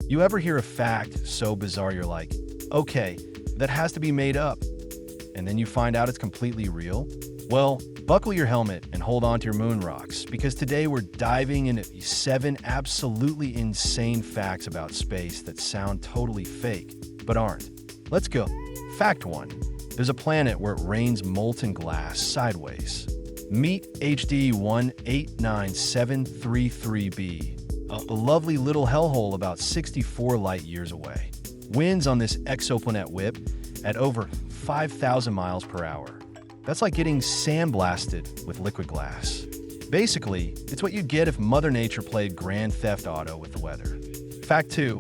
You ever hear a fact so bizarre you're like, okay, that has to be made up, and then you find out it's completely real? Well, buckle your helmet and hold on to your moon rocks, because today we're diving into 7 absolutely insane facts about space that sound totally fake, but aren't. Let's go. Fact 1. There's a planet where it rains molten glass sideways. Meet HD 189733b, a lovely little hellhole about 64 light years away. Winds on this exoplanet whip at over 5,000 miles per hour. That's like getting sandblasted with liquid glass. Basically, it's what you'd get if Mother Nature played Grand Theft Auto with the weather. Fact 2.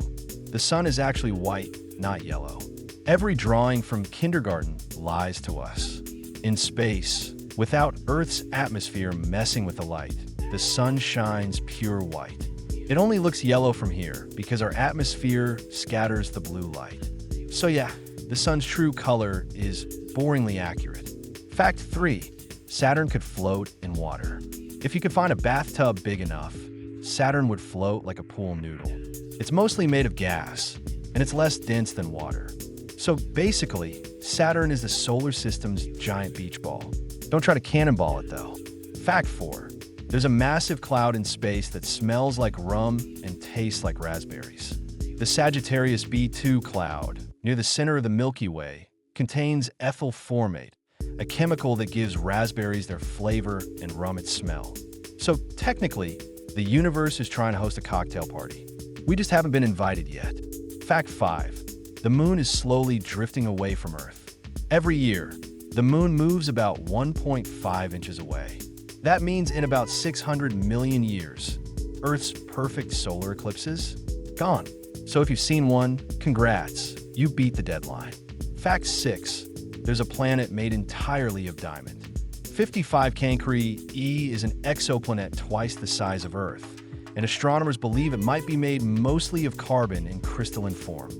The sun is actually white, not yellow. Every drawing from kindergarten lies to us. In space, without Earth's atmosphere messing with the light, the sun shines pure white. It only looks yellow from here because our atmosphere scatters the blue light. So yeah, the sun's true color is boringly accurate. Fact 3. Saturn could float in water. If you could find a bathtub big enough, Saturn would float like a pool noodle. It's mostly made of gas, and it's less dense than water. So basically, Saturn is the solar system's giant beach ball. Don't try to cannonball it though. Fact 4. There's a massive cloud in space that smells like rum and tastes like raspberries. The Sagittarius B2 cloud, near the center of the Milky Way, contains ethyl formate, a chemical that gives raspberries their flavor and rum its smell. So technically, the universe is trying to host a cocktail party. We just haven't been invited yet. Fact 5. The moon is slowly drifting away from Earth. Every year, the moon moves about 1.5 inches away. That means in about 600 million years, Earth's perfect solar eclipses? Gone. So if you've seen one, congrats, you beat the deadline. Fact 6. There's a planet made entirely of diamond. 55 Cancri E is an exoplanet twice the size of Earth, and astronomers believe it might be made mostly of carbon in crystalline form,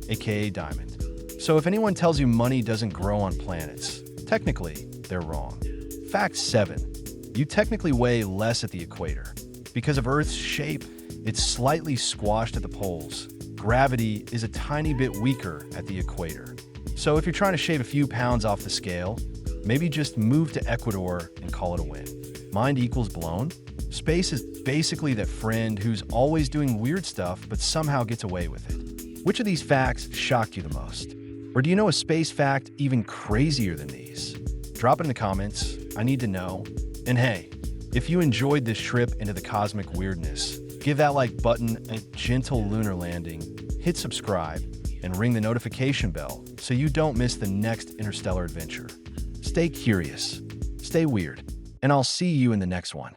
aka diamond. So if anyone tells you money doesn't grow on planets, technically, they're wrong. Fact 7. You technically weigh less at the equator. Because of Earth's shape, it's slightly squashed at the poles. Gravity is a tiny bit weaker at the equator. So if you're trying to shave a few pounds off the scale, maybe just move to Ecuador and call it a win. Mind equals blown? Space is basically that friend who's always doing weird stuff but somehow gets away with it. Which of these facts shocked you the most? Or do you know a space fact even crazier than these? Drop it in the comments. I need to know. And hey, if you enjoyed this trip into the cosmic weirdness, give that like button a gentle lunar landing, hit subscribe, and ring the notification bell so you don't miss the next interstellar adventure. Stay curious, stay weird, and I'll see you in the next one.